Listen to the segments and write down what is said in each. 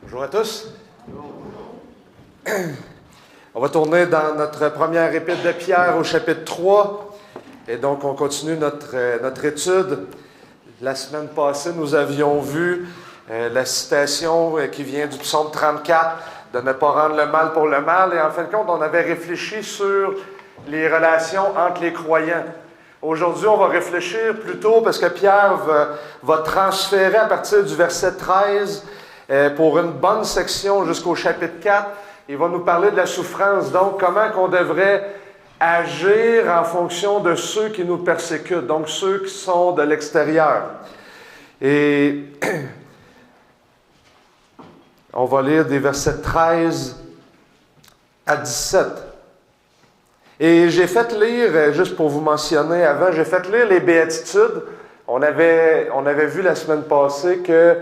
Bonjour à tous. On va tourner dans notre première épître de Pierre au chapitre 3. Et donc, on continue notre étude. La semaine passée, nous avions vu la citation qui vient du psaume 34, de ne pas rendre le mal pour le mal. Et en fin de compte, on avait réfléchi sur les relations entre les croyants. Aujourd'hui, on va réfléchir plutôt, parce que Pierre va transférer à partir du verset 13 pour une bonne section jusqu'au chapitre 4. Il va nous parler de la souffrance. Donc, comment qu'on devrait agir en fonction de ceux qui nous persécutent, donc ceux qui sont de l'extérieur. Et on va lire des versets 13 à 17. Et j'ai fait lire, juste pour vous mentionner avant, j'ai fait lire les béatitudes. On avait vu la semaine passée que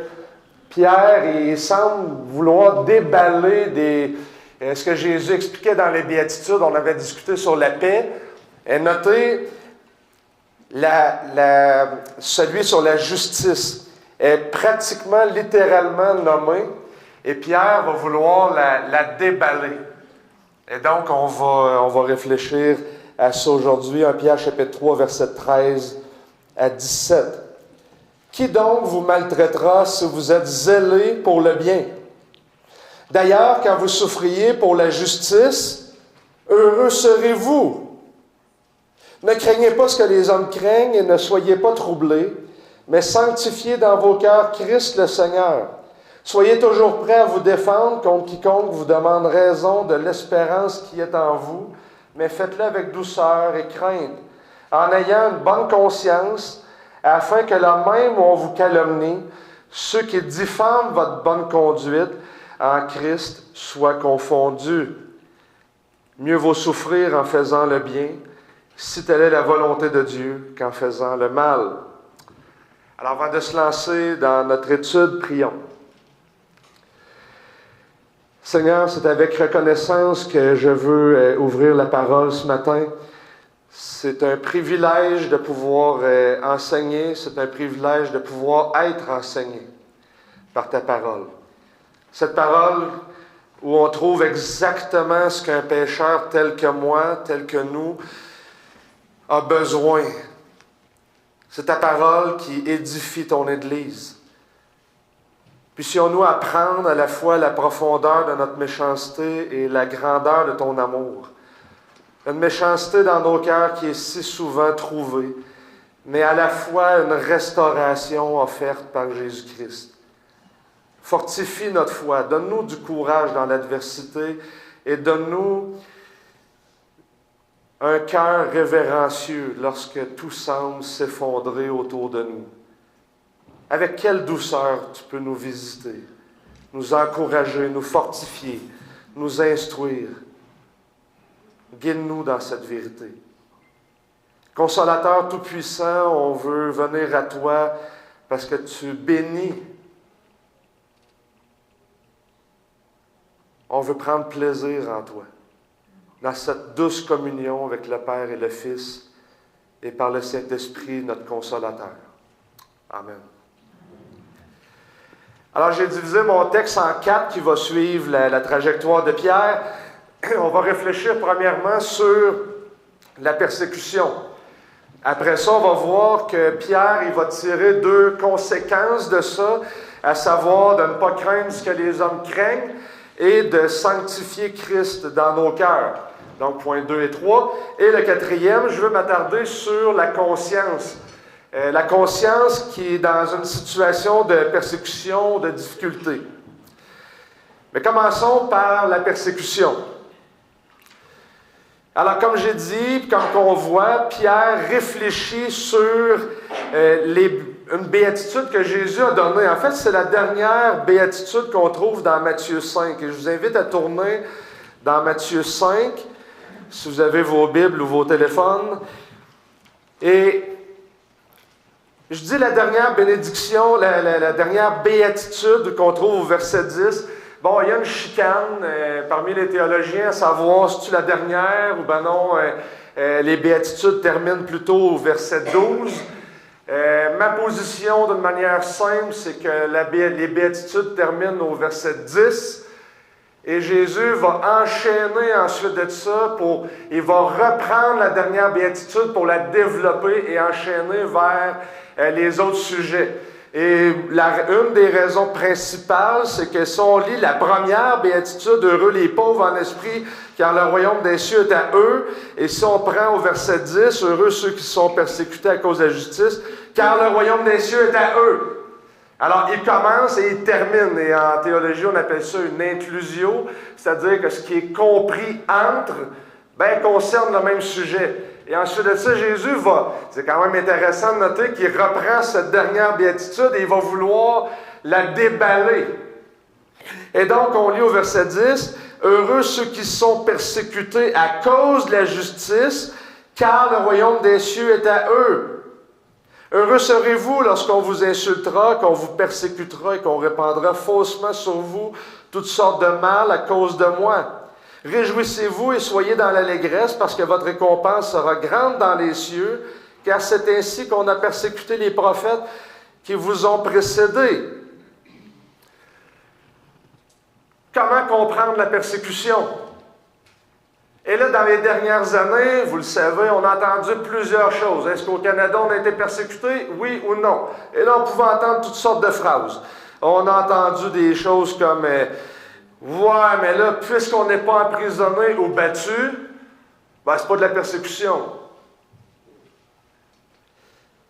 Pierre, il semble vouloir déballer ce que Jésus expliquait dans les béatitudes. On avait discuté sur la paix. Et notez, celui sur la justice est pratiquement, littéralement nommé. Et Pierre va vouloir la déballer. Et donc, on va réfléchir à ça aujourd'hui, en Pierre chapitre 3, verset 13 à 17. Qui donc vous maltraitera si vous êtes zélés pour le bien? D'ailleurs, quand vous souffriez pour la justice, heureux serez-vous. Ne craignez pas ce que les hommes craignent et ne soyez pas troublés, mais sanctifiez dans vos cœurs Christ le Seigneur. Soyez toujours prêts à vous défendre contre quiconque vous demande raison de l'espérance qui est en vous, mais faites-le avec douceur et crainte, en ayant une bonne conscience, afin que là même où on vous calomnie, ceux qui diffament votre bonne conduite en Christ soient confondus. Mieux vaut souffrir en faisant le bien, si telle est la volonté de Dieu, qu'en faisant le mal. Alors, avant de se lancer dans notre étude, prions. Seigneur, c'est avec reconnaissance que je veux ouvrir la parole ce matin. C'est un privilège de pouvoir enseigner, c'est un privilège de pouvoir être enseigné par ta parole. Cette parole où on trouve exactement ce qu'un pécheur tel que moi, tel que nous, a besoin. C'est ta parole qui édifie ton Église. Puissions-nous apprendre à la fois la profondeur de notre méchanceté et la grandeur de ton amour. Une méchanceté dans nos cœurs qui est si souvent trouvée, mais à la fois une restauration offerte par Jésus-Christ. Fortifie notre foi, donne-nous du courage dans l'adversité et donne-nous un cœur révérencieux lorsque tout semble s'effondrer autour de nous. Avec quelle douceur tu peux nous visiter, nous encourager, nous fortifier, nous instruire. Guide-nous dans cette vérité. Consolateur tout-puissant, on veut venir à toi parce que tu bénis. On veut prendre plaisir en toi, dans cette douce communion avec le Père et le Fils et par le Saint-Esprit, notre consolateur. Amen. Alors, j'ai divisé mon texte en 4 qui va suivre la trajectoire de Pierre. On va réfléchir premièrement sur la persécution. Après ça, on va voir que Pierre, il va tirer 2 conséquences de ça, à savoir de ne pas craindre ce que les hommes craignent et de sanctifier Christ dans nos cœurs. Donc, points 2 et 3. Et le 4e, je veux m'attarder sur la conscience. La conscience qui est dans une situation de persécution, de difficulté. Mais commençons par la persécution. Alors, comme j'ai dit, quand on voit, Pierre réfléchit sur une béatitude que Jésus a donnée. En fait, c'est la dernière béatitude qu'on trouve dans Matthieu 5. Et je vous invite à tourner dans Matthieu 5, si vous avez vos Bibles ou vos téléphones. Et je dis la dernière bénédiction, la dernière béatitude qu'on trouve au verset 10. Bon, il y a une chicane parmi les théologiens à savoir si c'est la dernière ou ben non, les béatitudes terminent plutôt au verset 12. Ma position, d'une manière simple, c'est que les béatitudes terminent au verset 10. Et Jésus va enchaîner ensuite de ça, il va reprendre la dernière béatitude pour la développer et enchaîner vers les autres sujets. Et une des raisons principales, c'est que si on lit la première béatitude, heureux les pauvres en esprit, car le royaume des cieux est à eux, et si on prend au verset 10, heureux ceux qui sont persécutés à cause de la justice, car le royaume des cieux est à eux. Alors, il commence et il termine. Et en théologie, on appelle ça une inclusio, c'est-à-dire que ce qui est compris entre, concerne le même sujet. Et ensuite de ça, Jésus c'est quand même intéressant de noter qu'il reprend cette dernière béatitude et il va vouloir la déballer. Et donc, on lit au verset 10, « Heureux ceux qui sont persécutés à cause de la justice, car le royaume des cieux est à eux. » Heureux serez-vous lorsqu'on vous insultera, qu'on vous persécutera et qu'on répandra faussement sur vous toutes sortes de mal à cause de moi. Réjouissez-vous et soyez dans l'allégresse parce que votre récompense sera grande dans les cieux, car c'est ainsi qu'on a persécuté les prophètes qui vous ont précédés. Comment comprendre la persécution? Et là, dans les dernières années, vous le savez, on a entendu plusieurs choses. Est-ce qu'au Canada, on a été persécuté? Oui ou non? Et là, on pouvait entendre toutes sortes de phrases. On a entendu des choses comme « Ouais, mais là, puisqu'on n'est pas emprisonné ou battu, c'est pas de la persécution. »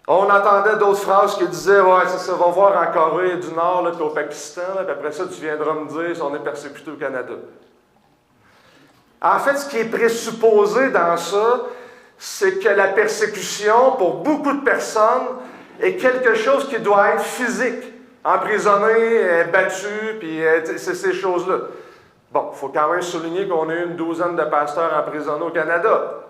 On entendait d'autres phrases qui disaient « Ouais, ça va voir en Corée du Nord, là, puis au Pakistan, là, puis après ça, tu viendras me dire si on est persécuté au Canada. » En fait, ce qui est présupposé dans ça, c'est que la persécution, pour beaucoup de personnes, est quelque chose qui doit être physique. Emprisonné, battu, puis c'est ces choses-là. Bon, il faut quand même souligner qu'on a eu une douzaine de pasteurs emprisonnés au Canada.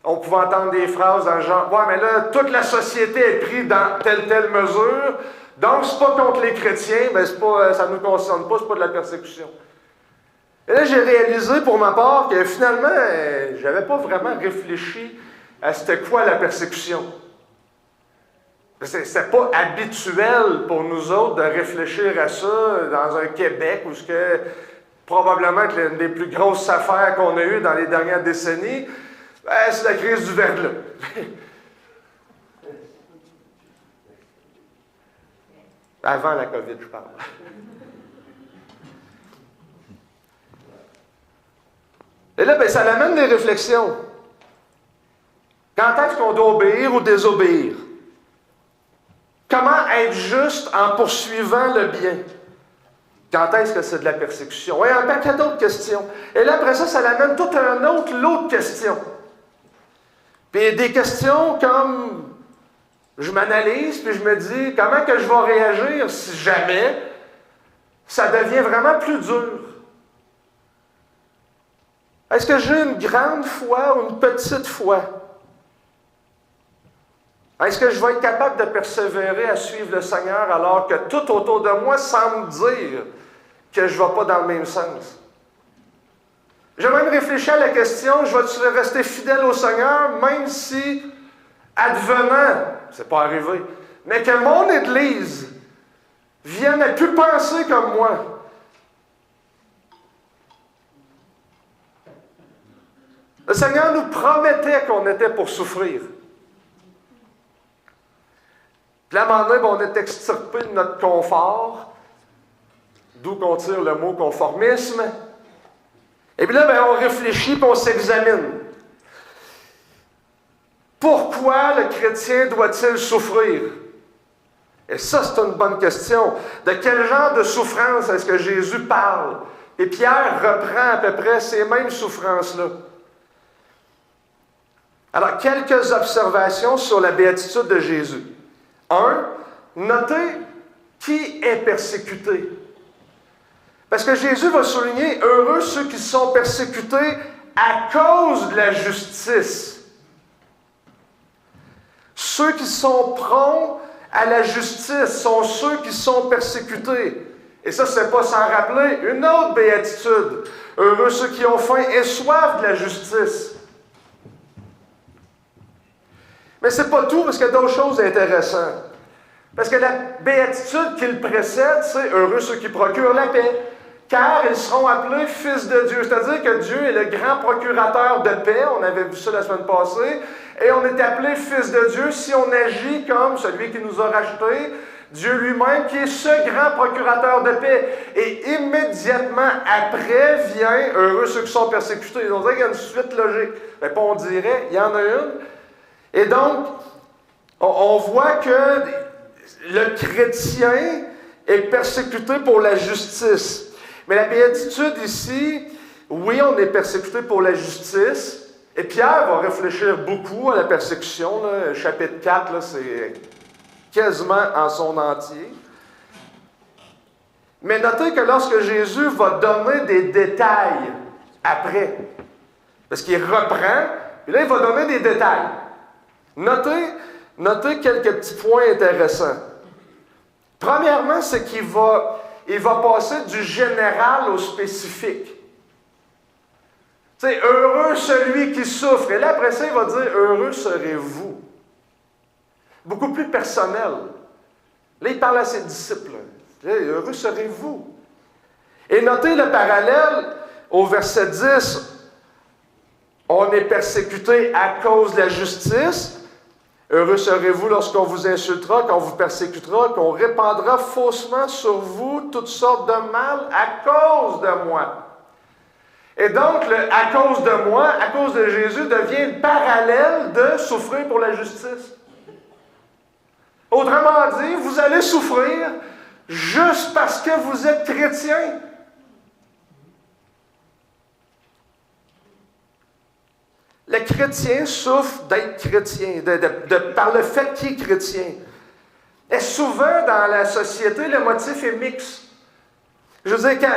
On pouvait entendre des phrases dans le genre « Ouais, mais là, toute la société est prise dans telle mesure, donc c'est pas contre les chrétiens, mais ça ne nous concerne pas, c'est pas de la persécution. » Et là, j'ai réalisé pour ma part que finalement, je n'avais pas vraiment réfléchi à c'était quoi la persécution. C'était pas habituel pour nous autres de réfléchir à ça dans un Québec où probablement que l'une des plus grosses affaires qu'on a eues dans les dernières décennies, c'est la crise du verglas. Avant la COVID, je parle. Et là, ça amène des réflexions. Quand est-ce qu'on doit obéir ou désobéir? Comment être juste en poursuivant le bien? Quand est-ce que c'est de la persécution? Et un paquet d'autres questions. Et là, après ça amène tout l'autre question. Puis des questions comme, je m'analyse, puis je me dis, comment que je vais réagir si jamais ça devient vraiment plus dur? Est-ce que j'ai une grande foi ou une petite foi? Est-ce que je vais être capable de persévérer à suivre le Seigneur alors que tout autour de moi semble dire que je ne vais pas dans le même sens? J'ai même réfléchi à la question, je vais-tu rester fidèle au Seigneur même si, advenant, c'est pas arrivé, mais que mon Église vienne à plus penser comme moi? Le Seigneur nous promettait qu'on était pour souffrir. Puis à un moment donné, on est extirpé de notre confort, d'où qu'on tire le mot conformisme. Et puis là, on réfléchit et on s'examine. Pourquoi le chrétien doit-il souffrir? Et ça, c'est une bonne question. De quel genre de souffrance est-ce que Jésus parle? Et Pierre reprend à peu près ces mêmes souffrances-là. Alors, quelques observations sur la béatitude de Jésus. 1. Notez qui est persécuté. Parce que Jésus va souligner « Heureux ceux qui sont persécutés à cause de la justice. » Ceux qui sont prompts à la justice sont ceux qui sont persécutés. Et ça, c'est pas sans rappeler une autre béatitude. « Heureux ceux qui ont faim et soif de la justice. » Mais c'est pas tout, parce qu'il y a d'autres choses intéressantes. Parce que la béatitude qui le précède, c'est « Heureux ceux qui procurent la paix, car ils seront appelés fils de Dieu ». C'est-à-dire que Dieu est le grand procurateur de paix, on avait vu ça la semaine passée, et on est appelé fils de Dieu si on agit comme celui qui nous a rachetés, Dieu lui-même, qui est ce grand procurateur de paix. Et immédiatement après vient « Heureux ceux qui sont persécutés ». On dirait qu'il y a une suite logique. Mais pas on dirait, il y en a une. Et donc, on voit que le chrétien est persécuté pour la justice. Mais la béatitude ici, oui, on est persécuté pour la justice. Et Pierre va réfléchir beaucoup à la persécution. Là. Chapitre 4, là, c'est quasiment en son entier. Mais notez que lorsque Jésus va donner des détails après, parce qu'il reprend, et là, il va donner des détails. Notez quelques petits points intéressants. Premièrement, c'est qu'il va passer du général au spécifique. Tu sais, heureux celui qui souffre. Et là, après ça, il va dire, heureux serez-vous. Beaucoup plus personnel. Là, il parle à ses disciples. Là, heureux serez-vous. Et notez le parallèle au verset 10. On est persécuté à cause de la justice. Heureux serez-vous lorsqu'on vous insultera, qu'on vous persécutera, qu'on répandra faussement sur vous toutes sortes de mal à cause de moi. Et donc, à cause de moi, à cause de Jésus, devient le parallèle de souffrir pour la justice. Autrement dit, vous allez souffrir juste parce que vous êtes chrétien. Le chrétien souffre d'être chrétien, par le fait qu'il est chrétien. Et souvent, dans la société, le motif est mixte. Je veux dire,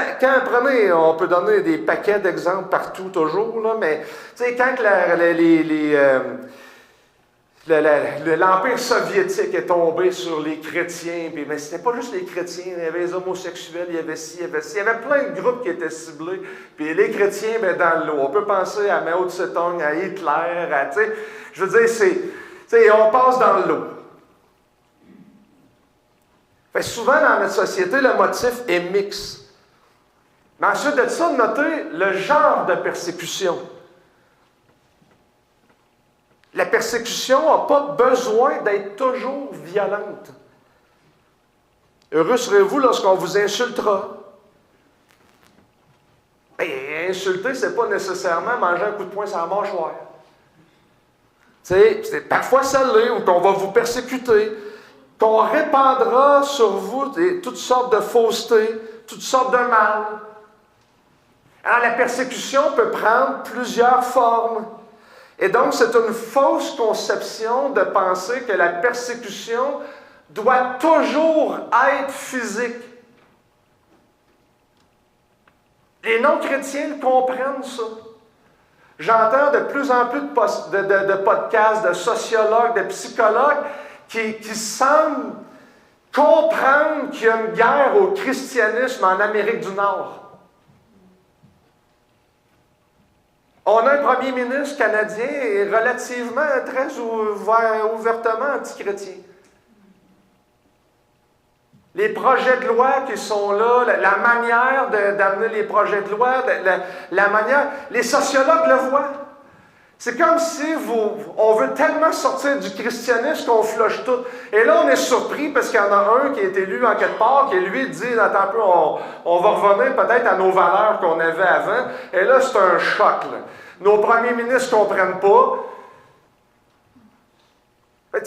prenez, on peut donner des paquets d'exemples partout, toujours, là, mais tu sais, quand l'Empire soviétique est tombé sur les chrétiens, mais c'était pas juste les chrétiens, il y avait les homosexuels, il y avait ci, il y avait ci, il y avait plein de groupes qui étaient ciblés, puis les chrétiens, dans l'eau. On peut penser à Mao Tse-tung, à Hitler, je veux dire, on passe dans l'eau. Fait souvent, dans notre société, le motif est mixte. Mais ensuite de ça, notez le genre de persécution. La persécution n'a pas besoin d'être toujours violente. Heureux serez-vous lorsqu'on vous insultera. Et insulter, ce n'est pas nécessairement manger un coup de poing sur la mâchoire. Parfois ça l'est, ou qu'on va vous persécuter, qu'on répandra sur vous toutes sortes de faussetés, toutes sortes de mal. Alors la persécution peut prendre plusieurs formes. Et donc, c'est une fausse conception de penser que la persécution doit toujours être physique. Les non-chrétiens comprennent ça. J'entends de plus en plus de podcasts, de sociologues, de psychologues qui semblent comprendre qu'il y a une guerre au christianisme en Amérique du Nord. On a un premier ministre canadien et relativement très ouvertement anti-chrétien. Les projets de loi qui sont là, la manière d'amener les projets de loi, la manière... Les sociologues le voient. C'est comme si on veut tellement sortir du christianisme qu'on flush tout. Et là, on est surpris parce qu'il y en a un qui est élu en quelque part, qui lui dit, attends un peu, on va revenir peut-être à nos valeurs qu'on avait avant. Et là, c'est un choc, là. Nos premiers ministres ne comprennent pas.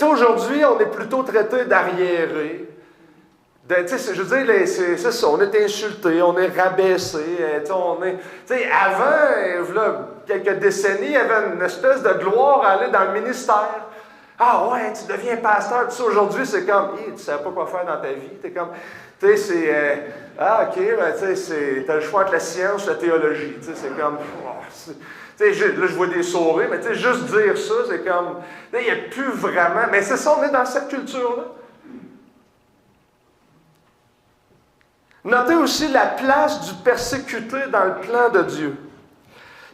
Aujourd'hui, on est plutôt traité d'arriérés. Je veux dire, c'est ça, on est insulté, on est rabaissé. Avant, là, quelques décennies, il y avait une espèce de gloire à aller dans le ministère. Ah ouais, tu deviens pasteur. Aujourd'hui, c'est comme, tu ne sais pas quoi faire dans ta vie. Tu es comme, ok, tu as le choix entre la science et la théologie. C'est comme, là, je vois des sourires, mais juste dire ça, c'est comme, il n'y a plus vraiment. Mais c'est ça, on est dans cette culture-là. Notez aussi la place du persécuté dans le plan de Dieu.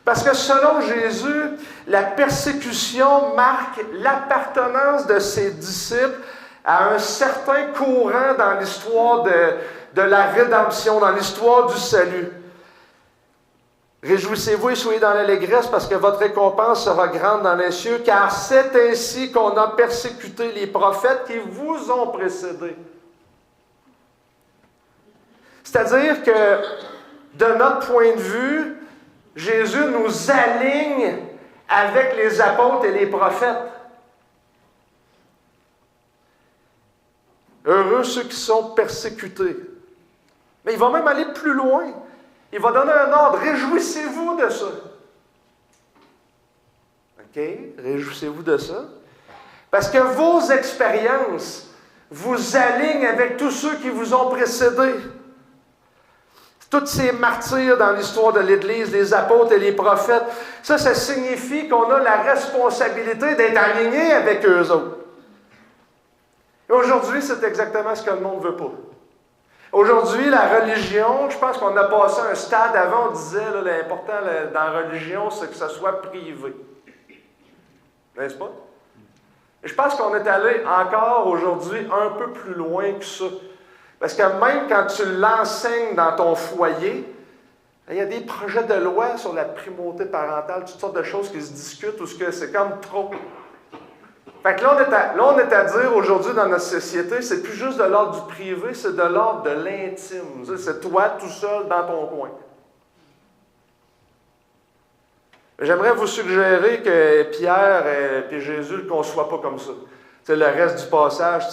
Parce que selon Jésus, la persécution marque l'appartenance de ses disciples à un certain courant dans l'histoire de la rédemption, dans l'histoire du salut. Réjouissez-vous et soyez dans l'allégresse parce que votre récompense sera grande dans les cieux, car c'est ainsi qu'on a persécuté les prophètes qui vous ont précédés. C'est-à-dire que, de notre point de vue, Jésus nous aligne avec les apôtres et les prophètes. Heureux ceux qui sont persécutés. Mais il va même aller plus loin. Il va donner un ordre. Réjouissez-vous de ça. OK? Réjouissez-vous de ça. Parce que vos expériences vous alignent avec tous ceux qui vous ont précédés. Tous ces martyrs dans l'histoire de l'Église, les apôtres et les prophètes, ça signifie qu'on a la responsabilité d'être alignés avec eux autres. Et aujourd'hui, c'est exactement ce que le monde ne veut pas. Aujourd'hui, la religion, je pense qu'on a passé un stade avant, on disait, là, l'important dans la religion, c'est que ça soit privé. N'est-ce pas? Et je pense qu'on est allé encore aujourd'hui un peu plus loin que ça. Parce que même quand tu l'enseignes dans ton foyer, il y a des projets de loi sur la primauté parentale, toutes sortes de choses qui se discutent, ou ce que c'est comme trop. Fait que là, on est à dire aujourd'hui dans notre société, c'est plus juste de l'ordre du privé, c'est de l'ordre de l'intime. C'est toi tout seul dans ton coin. J'aimerais vous suggérer que Pierre et Jésus ne le conçoivent pas comme ça. T'sais, le reste du passage,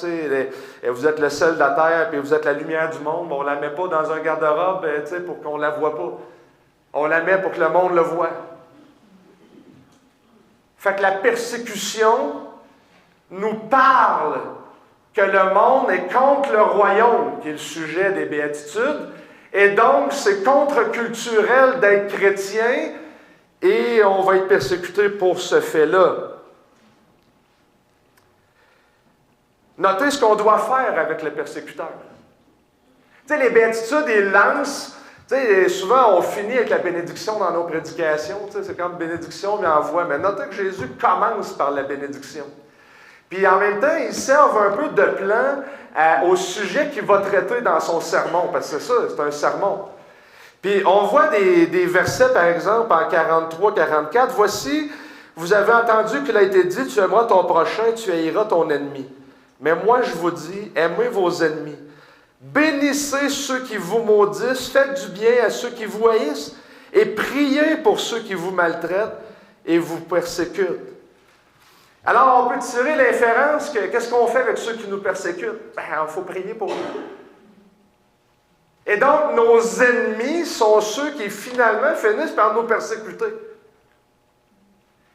vous êtes le sel de la terre, puis vous êtes la lumière du monde, mais on ne la met pas dans un garde-robe pour qu'on ne la voie pas. On la met pour que le monde le voie. Fait que la persécution nous parle que le monde est contre le royaume, qui est le sujet des béatitudes, et donc c'est contre-culturel d'être chrétien, et on va être persécuté pour ce fait-là. Notez ce qu'on doit faire avec le persécuteur. Tu sais, les béatitudes, ils lancent. Tu sais, souvent, on finit avec la bénédiction dans nos prédications. Tu sais, c'est comme bénédiction, mais envoie. Mais notez que Jésus commence par la bénédiction. Puis en même temps, il serve un peu de plan au sujet qu'il va traiter dans son sermon. Parce que c'est ça, c'est un sermon. Puis on voit des versets, par exemple, en 43-44. Voici, vous avez entendu qu'il a été dit, tu aimeras ton prochain, tu haïras ton ennemi. Mais moi, je vous dis, aimez vos ennemis. Bénissez ceux qui vous maudissent, faites du bien à ceux qui vous haïssent, et priez pour ceux qui vous maltraitent et vous persécutent. Alors, on peut tirer l'inférence que qu'est-ce qu'on fait avec ceux qui nous persécutent? Ben, il faut prier pour eux. Et donc, nos ennemis sont ceux qui finalement finissent par nous persécuter.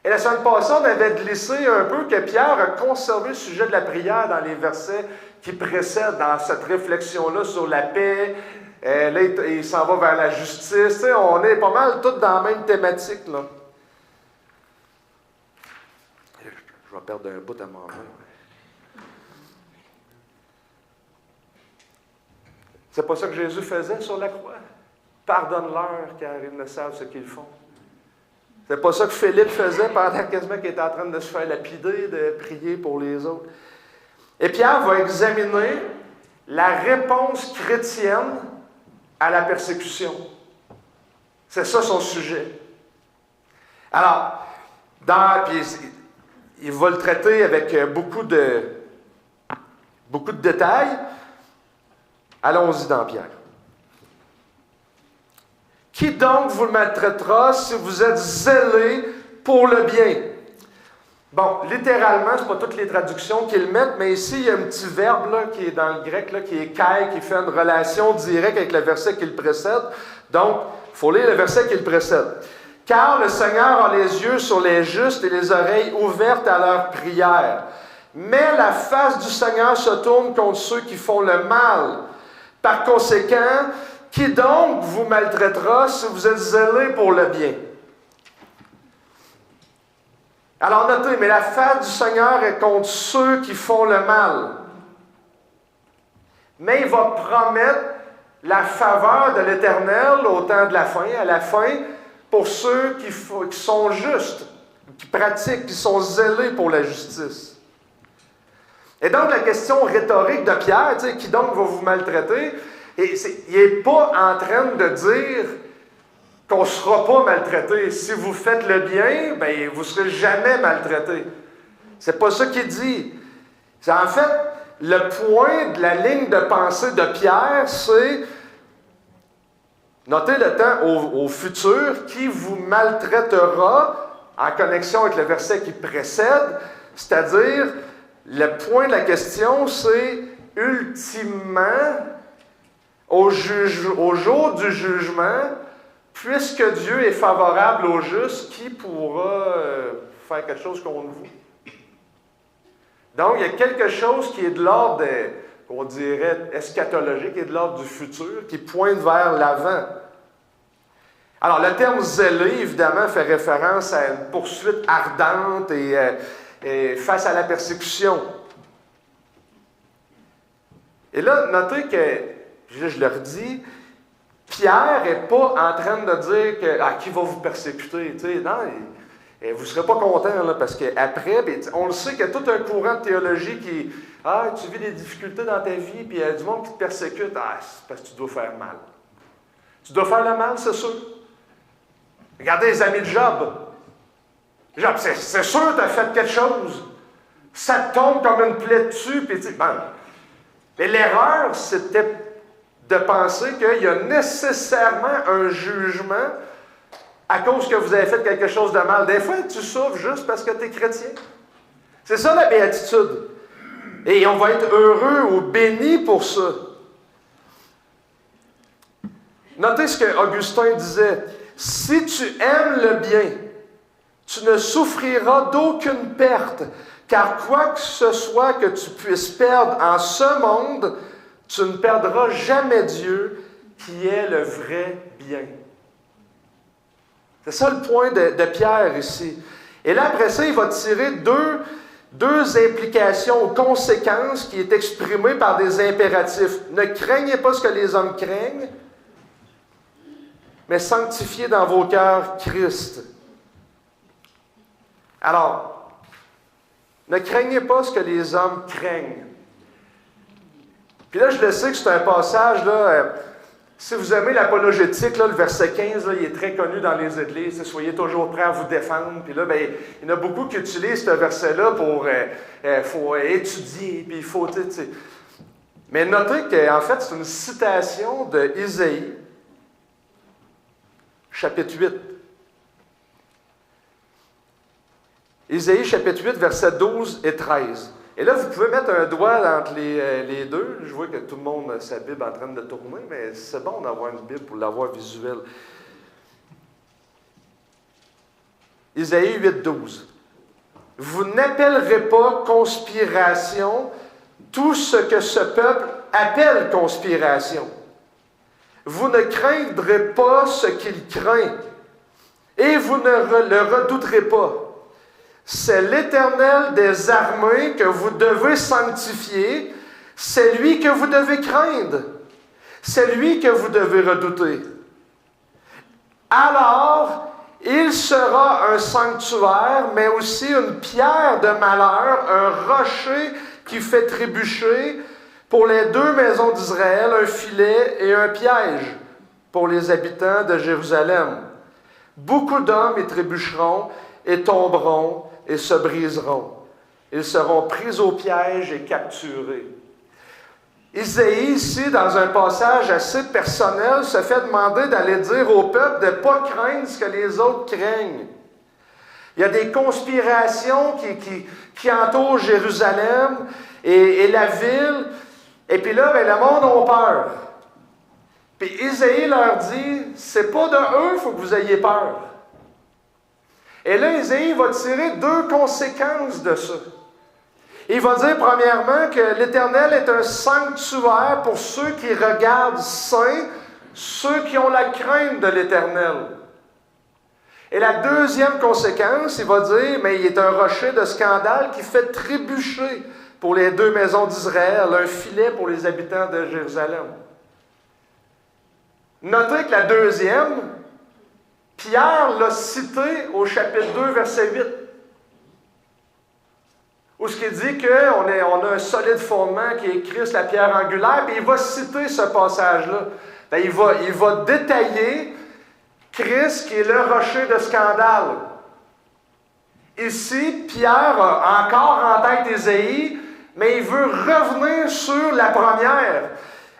Et la semaine passée, on avait glissé un peu que Pierre a conservé le sujet de la prière dans les versets qui précèdent dans cette réflexion-là sur la paix. Là, il s'en va vers la justice. Tu sais, on est pas mal tous dans la même thématique, là. Je vais perdre un bout à manger. C'est pas ça que Jésus faisait sur la croix. Pardonne-leur, car ils ne savent ce qu'ils font. C'est pas ça que Philippe faisait pendant quasiment qu'il était en train de se faire lapider, de prier pour les autres. Et Pierre va examiner la réponse chrétienne à la persécution. C'est ça son sujet. Alors, il va le traiter avec beaucoup de détails. Allons-y dans Pierre. Qui donc vous maltraitera si vous êtes zélés pour le bien? Bon, littéralement, ce n'est pas toutes les traductions qui le mettent, mais ici, il y a un petit verbe là, qui est dans le grec, là, qui est kai, qui fait une relation directe avec le verset qui le précède. Donc, il faut lire le verset qui le précède. Car le Seigneur a les yeux sur les justes et les oreilles ouvertes à leurs prières. Mais la face du Seigneur se tourne contre ceux qui font le mal. Par conséquent, qui donc vous maltraitera si vous êtes zélés pour le bien? Alors notez, mais la face du Seigneur est contre ceux qui font le mal. Mais il va promettre la faveur de l'Éternel au temps de la fin, à la fin, pour ceux qui sont justes, qui pratiquent, qui sont zélés pour la justice. Et donc, la question rhétorique de Pierre, qui donc va vous maltraiter, il n'est pas en train de dire qu'on ne sera pas maltraité. Si vous faites le bien, bien, vous ne serez jamais maltraité. C'est pas ça qu'il dit. C'est en fait, le point de la ligne de pensée de Pierre, c'est, notez le temps au futur, qui vous maltraitera, en connexion avec le verset qui précède, c'est-à-dire, le point de la question, c'est, ultimement, au jour du jugement, puisque Dieu est favorable aux justes, qui pourra faire quelque chose contre vous? Donc, il y a quelque chose qui est de l'ordre, on dirait, eschatologique, qui est de l'ordre du futur, qui pointe vers l'avant. Alors, le terme zélé, évidemment, fait référence à une poursuite ardente et face à la persécution. Et là, notez que, je le redis, Pierre n'est pas en train de dire que, qui va vous persécuter. Non, vous ne serez pas content, là, parce qu'après, on le sait qu'il y a tout un courant de théologie qui, tu vis des difficultés dans ta vie, puis il y a du monde qui te persécute. C'est parce que tu dois faire mal. Tu dois faire le mal, c'est sûr. Regardez les amis de Job. Job, c'est sûr que tu as fait quelque chose. Ça te tombe comme une plaie dessus, puis Mais l'erreur, c'était de penser qu'il y a nécessairement un jugement à cause que vous avez fait quelque chose de mal. Des fois, tu souffres juste parce que tu es chrétien. C'est ça la béatitude. Et on va être heureux ou béni pour ça. Notez ce que Augustin disait. Si tu aimes le bien, tu ne souffriras d'aucune perte, car quoi que ce soit que tu puisses perdre en ce monde, tu ne perdras jamais Dieu, qui est le vrai bien. C'est ça le point de Pierre ici. Et là, après ça, il va tirer deux implications ou conséquences qui est exprimées par des impératifs. Ne craignez pas ce que les hommes craignent, mais sanctifiez dans vos cœurs Christ. Alors, ne craignez pas ce que les hommes craignent. Puis là, je le sais que c'est un passage, là, si vous aimez l'apologétique, là, le verset 15, là, il est très connu dans les églises. Soyez toujours prêts à vous défendre. Puis là, il y en a beaucoup qui utilisent ce verset-là pour faut étudier, puis il faut... Mais notez qu'en fait, c'est une citation de Isaïe, chapitre 8. Isaïe, chapitre 8, versets 12 et 13. Et là, vous pouvez mettre un doigt entre les deux. Je vois que tout le monde a sa Bible en train de tourner, mais c'est bon d'avoir une Bible pour l'avoir visuelle. Isaïe 8, 12. Vous n'appellerez pas conspiration tout ce que ce peuple appelle conspiration. Vous ne craindrez pas ce qu'il craint, et vous ne le redouterez pas. C'est l'Éternel des armées que vous devez sanctifier, c'est lui que vous devez craindre, c'est lui que vous devez redouter. Alors, il sera un sanctuaire, mais aussi une pierre de malheur, un rocher qui fait trébucher pour les deux maisons d'Israël, un filet et un piège pour les habitants de Jérusalem. Beaucoup d'hommes y trébucheront et tomberont et se briseront. Ils seront pris au piège et capturés. Isaïe, ici, dans un passage assez personnel, se fait demander d'aller dire au peuple de ne pas craindre ce que les autres craignent. Il y a des conspirations qui entourent Jérusalem et la ville. Et puis là, le monde a peur. Puis Isaïe leur dit, c'est pas de eux, il faut que vous ayez peur. Et là, Isaïe va tirer deux conséquences de ça. Il va dire, premièrement, que l'Éternel est un sanctuaire pour ceux qui regardent saints, ceux qui ont la crainte de l'Éternel. Et la deuxième conséquence, il va dire, mais il est un rocher de scandale qui fait trébucher pour les deux maisons d'Israël, un filet pour les habitants de Jérusalem. Notez que la deuxième Pierre l'a cité au chapitre 2, verset 8. Où ce qui dit qu'on a un solide fondement qui est Christ, la pierre angulaire, puis il va citer ce passage-là. Ben, il va détailler Christ qui est le rocher de scandale. Ici, Pierre a encore en tête Ésaïe, mais il veut revenir sur la première,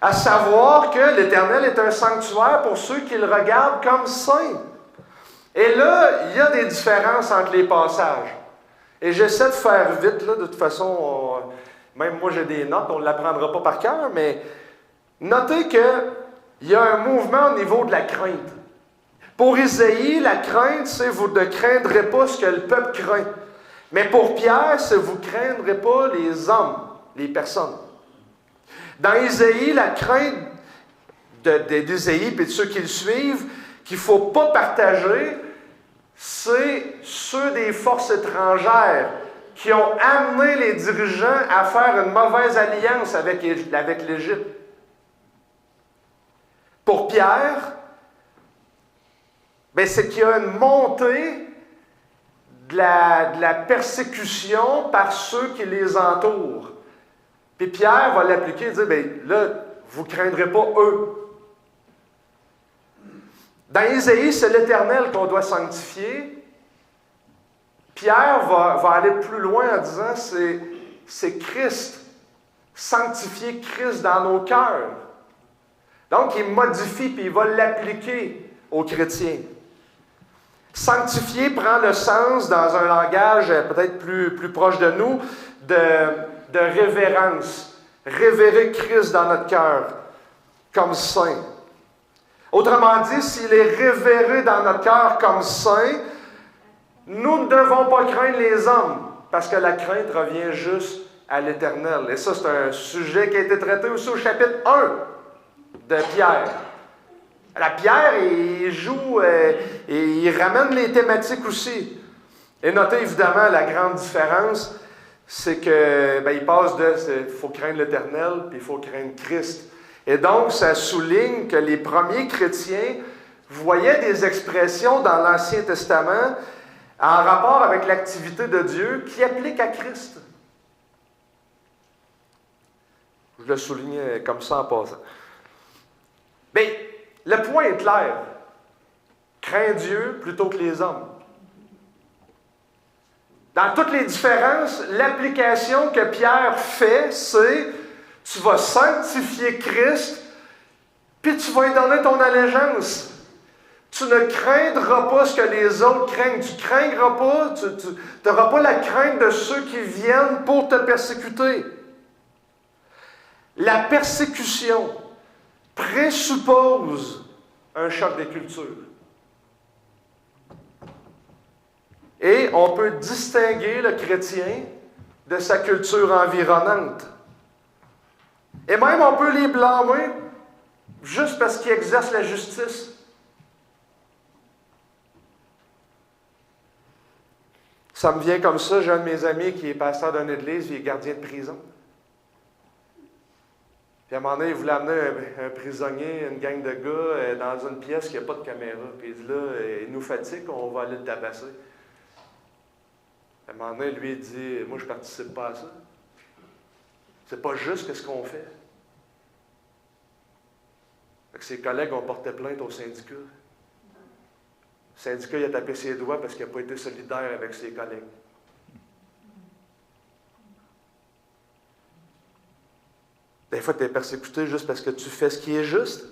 à savoir que l'Éternel est un sanctuaire pour ceux qui le regardent comme saint. Et là, il y a des différences entre les passages. Et j'essaie de faire vite, là, de toute façon, même moi j'ai des notes, on ne l'apprendra pas par cœur, mais notez qu'il y a un mouvement au niveau de la crainte. Pour Isaïe, la crainte, c'est vous ne craindrez pas ce que le peuple craint. Mais pour Pierre, c'est vous ne craindrez pas les hommes, les personnes. Dans Isaïe, la crainte d'Isaïe et de ceux qui le suivent, qu'il ne faut pas partager, c'est ceux des forces étrangères qui ont amené les dirigeants à faire une mauvaise alliance avec l'Égypte. Pour Pierre, c'est qu'il y a une montée de la persécution par ceux qui les entourent. Puis Pierre va l'appliquer et dire, là, vous ne craindrez pas eux. Dans Isaïe, c'est l'Éternel qu'on doit sanctifier. Pierre va aller plus loin en disant, c'est Christ. Sanctifier Christ dans nos cœurs. Donc, il modifie puis il va l'appliquer aux chrétiens. Sanctifier prend le sens, dans un langage peut-être plus proche de nous, de révérence. Révérer Christ dans notre cœur comme saint. Autrement dit, s'il est révéré dans notre cœur comme saint, nous ne devons pas craindre les hommes, parce que la crainte revient juste à l'Éternel. Et ça, c'est un sujet qui a été traité aussi au chapitre 1 de Pierre. La Pierre, il joue et il ramène les thématiques aussi. Et notez évidemment la grande différence, c'est que il passe de il faut craindre l'Éternel, puis il faut craindre Christ. Et donc, ça souligne que les premiers chrétiens voyaient des expressions dans l'Ancien Testament en rapport avec l'activité de Dieu qui applique à Christ. Je le souligne comme ça en passant. Mais le point est clair. Crains Dieu plutôt que les hommes. Dans toutes les différences, l'application que Pierre fait, c'est tu vas sanctifier Christ, puis tu vas lui donner ton allégeance. Tu ne craindras pas ce que les autres craignent. Tu ne craindras pas, tu n'auras pas la crainte de ceux qui viennent pour te persécuter. La persécution présuppose un choc des cultures. Et on peut distinguer le chrétien de sa culture environnante. Et même on peut les blâmer juste parce qu'ils exercent la justice. Ça me vient comme ça, j'ai un de mes amis qui est pasteur d'une église, il est gardien de prison. Puis à un moment donné, il voulait amener un prisonnier, une gang de gars, dans une pièce qui n'a pas de caméra. Puis il dit là, il nous fatigue, on va aller le tabasser. À un moment donné, lui, il dit, moi, je ne participe pas à ça. C'est pas juste ce qu'on fait. Fait que ses collègues ont porté plainte au syndicat. Le syndicat, il a tapé ses doigts parce qu'il n'a pas été solidaire avec ses collègues. Des fois, tu es persécuté juste parce que tu fais ce qui est juste.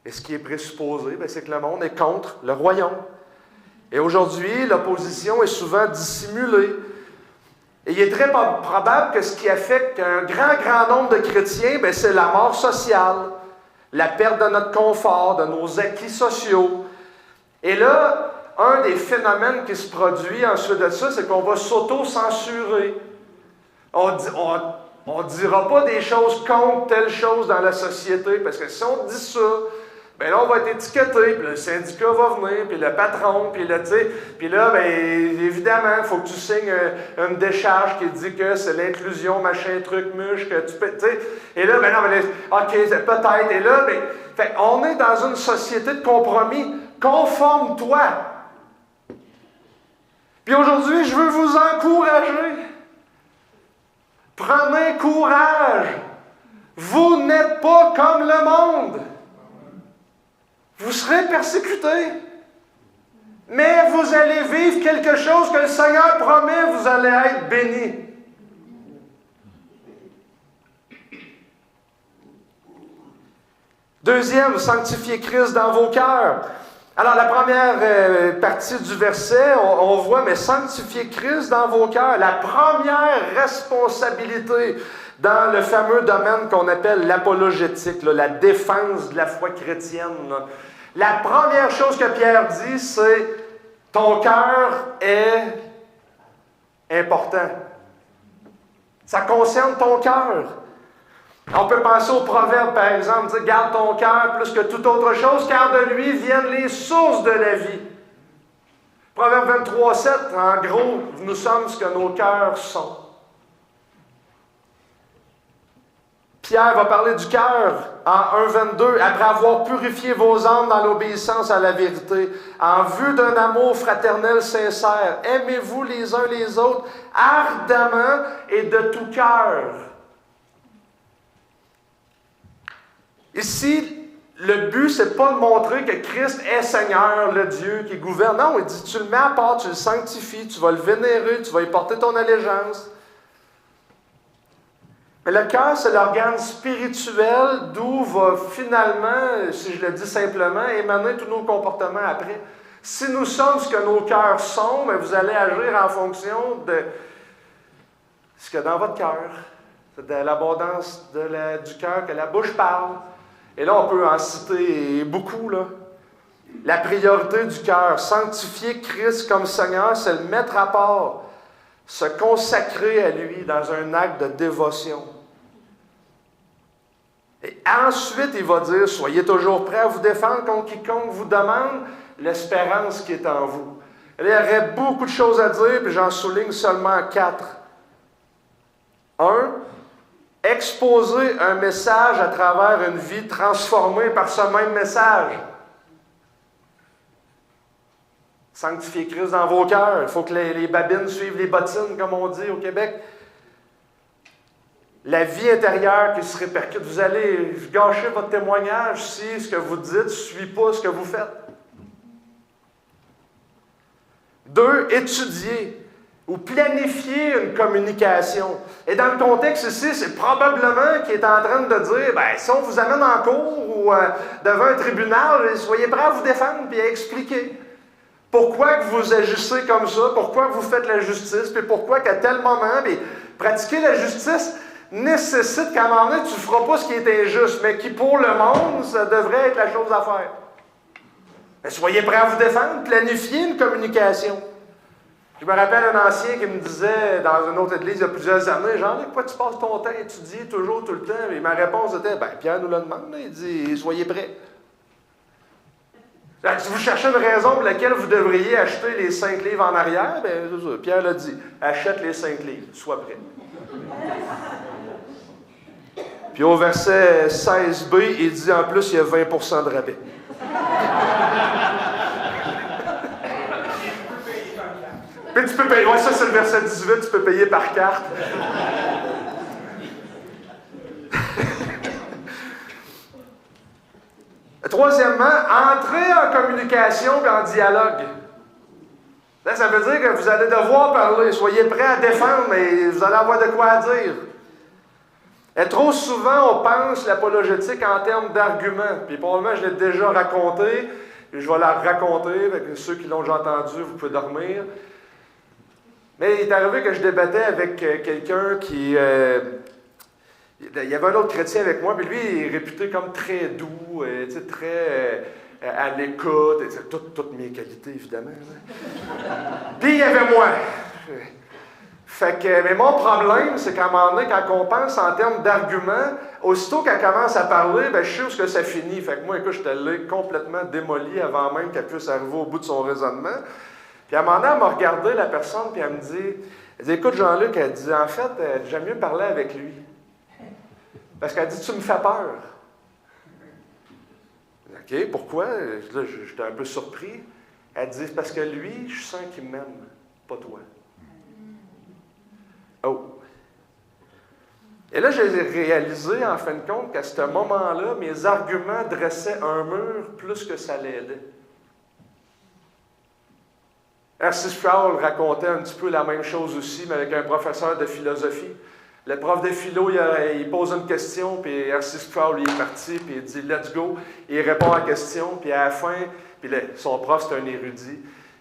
Et ce qui est présupposé, c'est que le monde est contre le royaume. Et aujourd'hui, l'opposition est souvent dissimulée. Et il est très probable que ce qui affecte un grand nombre de chrétiens, c'est la mort sociale, la perte de notre confort, de nos acquis sociaux. Et là, un des phénomènes qui se produit ensuite de ça, c'est qu'on va s'auto-censurer. On ne dira pas des choses contre telle chose dans la société, parce que si on dit ça, là, on va être étiqueté, puis le syndicat va venir, puis le patron, puis là, évidemment, il faut que tu signes une décharge qui dit que c'est l'inclusion, machin, truc, muche, que tu peux, et là, OK, c'est peut-être, et là, on est dans une société de compromis. Conforme-toi. Puis aujourd'hui, je veux vous encourager. Prenez courage. Vous n'êtes pas comme le monde. Vous serez persécutés. Mais vous allez vivre quelque chose que le Seigneur promet, vous allez être bénis. Deuxième, sanctifiez Christ dans vos cœurs. Alors, la première partie du verset, on voit, mais sanctifiez Christ dans vos cœurs. La première responsabilité dans le fameux domaine qu'on appelle l'apologétique, la défense de la foi chrétienne. La première chose que Pierre dit, c'est « ton cœur est important ». Ça concerne ton cœur. On peut penser au proverbe, par exemple, dire « Garde ton cœur plus que toute autre chose, car de lui viennent les sources de la vie. » Proverbe 23,7, en gros, nous sommes ce que nos cœurs sont. Pierre va parler du cœur en 1,22. Après avoir purifié vos âmes dans l'obéissance à la vérité, en vue d'un amour fraternel sincère, aimez-vous les uns les autres ardemment et de tout cœur. Ici, le but, ce n'est pas de montrer que Christ est Seigneur, le Dieu qui gouverne. Non, il dit, tu le mets à part, tu le sanctifies, tu vas le vénérer, tu vas y porter ton allégeance. Mais le cœur, c'est l'organe spirituel d'où va finalement, si je le dis simplement, émaner tous nos comportements après. Si nous sommes ce que nos cœurs sont, mais vous allez agir en fonction de ce qu'il y a dans votre cœur. C'est de l'abondance du cœur que la bouche parle. Et là, on peut en citer beaucoup, là. La priorité du cœur, sanctifier Christ comme Seigneur, c'est le mettre à part. Se consacrer à lui dans un acte de dévotion. Et ensuite, il va dire, soyez toujours prêts à vous défendre contre quiconque vous demande l'espérance qui est en vous. Et là, il y aurait beaucoup de choses à dire, puis j'en souligne seulement 4. 1. Exposer un message à travers une vie transformée par ce même message. Sanctifiez Christ dans vos cœurs. Il faut que les babines suivent les bottines, comme on dit au Québec. La vie intérieure qui se répercute. Vous allez gâcher votre témoignage si ce que vous dites ne suit pas ce que vous faites. 2. Étudier ou planifier une communication. Et dans le contexte ici, c'est probablement qu'il est en train de dire, bien, si on vous amène en cours ou devant un tribunal, soyez prêts à vous défendre et à expliquer. Pourquoi que vous agissez comme ça? Pourquoi que vous faites la justice? Puis pourquoi qu'à tel moment, bien, pratiquer la justice nécessite qu'à un moment donné, tu ne feras pas ce qui est injuste, mais qui, pour le monde, ça devrait être la chose à faire. Mais soyez prêts à vous défendre, planifier une communication. Je me rappelle un ancien qui me disait, dans une autre église il y a plusieurs années, « Jean-Luc, pourquoi tu passes ton temps à étudier toujours, tout le temps? » Et ma réponse était, « Ben, Pierre nous le demande, il dit, soyez prêts. » Si vous cherchez une raison pour laquelle vous devriez acheter les 5 livres en arrière, bien, Pierre l'a dit, achète les 5 livres, sois prêt. Puis au verset 16b, il dit en plus, il y a 20% de rabais. Puis tu peux payer, ouais, ça c'est le verset 18, tu peux payer par carte. Troisièmement, entrez en communication et en dialogue. Là, ça veut dire que vous allez devoir parler. Soyez prêts à défendre, mais vous allez avoir de quoi à dire. Et trop souvent, on pense l'apologétique en termes d'arguments. Puis probablement, je l'ai déjà raconté, et je vais la raconter. Avec ceux qui l'ont déjà entendu, vous pouvez dormir. Mais il est arrivé que je débattais avec quelqu'un qui... il y avait un autre chrétien avec moi, puis lui, il est réputé comme très doux, très à l'écoute, toutes mes qualités, évidemment. Puis il y avait moi. Fait que, mais mon problème, c'est qu'à un moment donné, quand on pense en termes d'arguments, aussitôt qu'elle commence à parler, ben, je sais où ce que ça finit. Fait que moi, écoute, je t'ai complètement démoli avant même qu'elle puisse arriver au bout de son raisonnement. Puis à un moment donné, elle m'a regardé, la personne, puis elle dit, écoute, Jean-Luc, elle dit, en fait, j'aime mieux parler avec lui. Parce qu'elle dit, tu me fais peur. OK, OK, pourquoi? Là, j'étais un peu surpris. Elle dit, c'est parce que lui, je sens qu'il m'aime, pas toi. Oh! Et là, j'ai réalisé, en fin de compte, qu'à ce moment-là, mes arguments dressaient un mur plus que ça l'aidait. R.C. Sproul racontait un petit peu la même chose aussi, mais avec un professeur de philosophie. Le prof de philo, il pose une question, puis R.C. Sproul, il est parti, puis il dit « Let's go ». Il répond à la question, puis à la fin, puis son prof, c'est un érudit,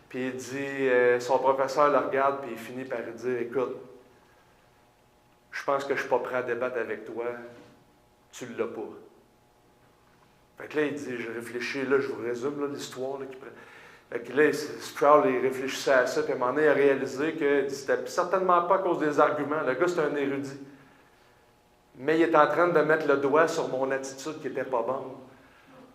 puis il dit, son professeur le regarde, puis il finit par lui dire « Écoute, je pense que je ne suis pas prêt à débattre avec toi, tu ne l'as pas. » Fait que là, il dit, je réfléchis, là, je vous résume l'histoire. Fait que là, Sproul, il réfléchissait à ça, puis à un moment donné, il a réalisé que c'était certainement pas à cause des arguments. Le gars, c'est un érudit. Mais il est en train de mettre le doigt sur mon attitude qui n'était pas bonne.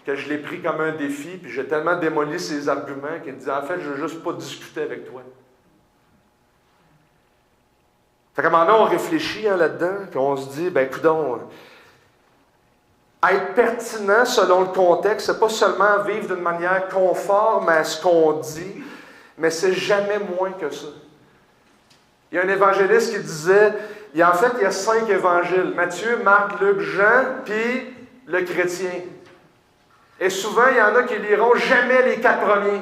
Que je l'ai pris comme un défi, puis j'ai tellement démoli ses arguments qu'il dit, en fait, je ne veux juste pas discuter avec toi. Fait qu'à un moment donné, on réfléchit là-dedans, puis on se dit, ben coudonc, être pertinent selon le contexte, c'est pas seulement vivre d'une manière conforme à ce qu'on dit, mais c'est jamais moins que ça. Il y a un évangéliste qui disait, il y a 5 évangiles, Matthieu, Marc, Luc, Jean, puis le chrétien. Et souvent, il y en a qui liront jamais les 4 premiers.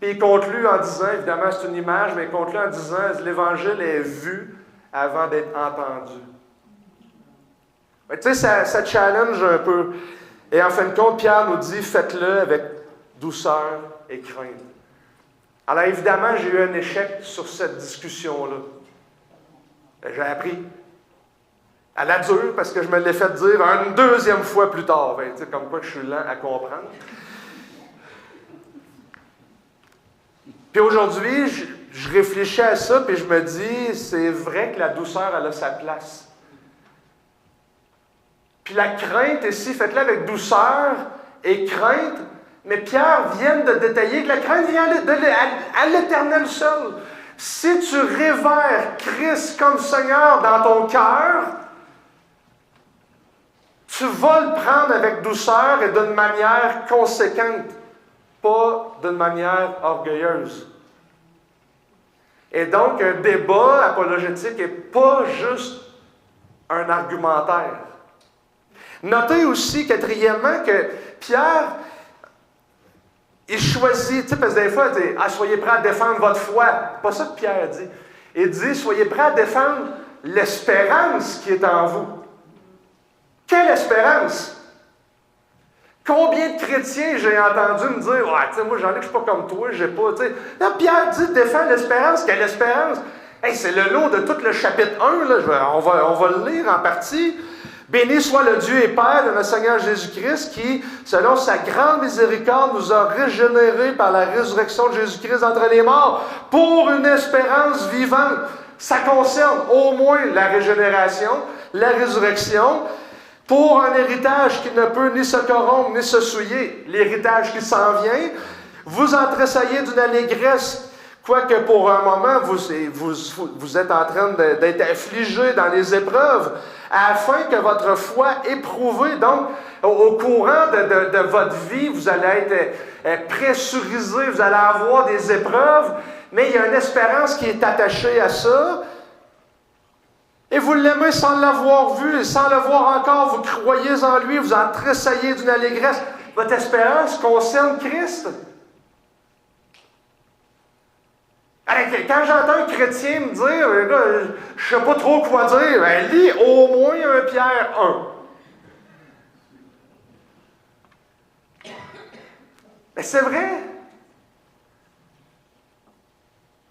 Puis il conclut en disant, évidemment c'est une image, mais il conclut en disant, l'évangile est vu avant d'être entendu. Tu sais, ça challenge un peu. Et en fin de compte, Pierre nous dit, faites-le avec douceur et crainte. Alors évidemment, j'ai eu un échec sur cette discussion-là. J'ai appris à la dure, parce que je me l'ai fait dire une deuxième fois plus tard. Ben, tu sais, comme quoi que je suis lent à comprendre. Puis aujourd'hui, je réfléchis à ça, puis je me dis, c'est vrai que la douceur, elle a sa place. Puis la crainte ici, faites-le avec douceur et crainte, mais Pierre vient de détailler que la crainte vient à l'Éternel seul. Si tu révères Christ comme Seigneur dans ton cœur, tu vas le prendre avec douceur et d'une manière conséquente, pas d'une manière orgueilleuse. Et donc, un débat apologétique n'est pas juste un argumentaire. Notez aussi, quatrièmement, que Pierre, il choisit, tu sais, parce que des fois, il dit, soyez prêts à défendre votre foi. C'est pas ça que Pierre dit. Il dit, soyez prêts à défendre l'espérance qui est en vous. Quelle espérance? Combien de chrétiens j'ai entendu me dire, ouais, tu sais, moi, j'en ai que je suis pas comme toi, j'ai pas, tu sais. Là, Pierre dit, défends l'espérance. Quelle espérance? Hey, c'est le lot de tout le chapitre 1, là. On va le lire en partie. Béni soit le Dieu et Père de notre Seigneur Jésus-Christ qui, selon sa grande miséricorde, nous a régénérés par la résurrection de Jésus-Christ d'entre les morts pour une espérance vivante. Ça concerne au moins la régénération, la résurrection, pour un héritage qui ne peut ni se corrompre ni se souiller. L'héritage qui s'en vient, vous en tressaillez d'une allégresse, quoique pour un moment, vous êtes en train d'être affligés dans les épreuves, afin que votre foi éprouvée, donc au courant de votre vie, vous allez être pressurisé, vous allez avoir des épreuves, mais il y a une espérance qui est attachée à ça. Et vous l'aimez sans l'avoir vu et sans le voir encore, vous croyez en lui, vous en tressaillez d'une allégresse. Votre espérance concerne Christ. Quand j'entends un chrétien me dire, je ne sais pas trop quoi dire, ben, lis au moins 1 Pierre 1. Mais c'est vrai.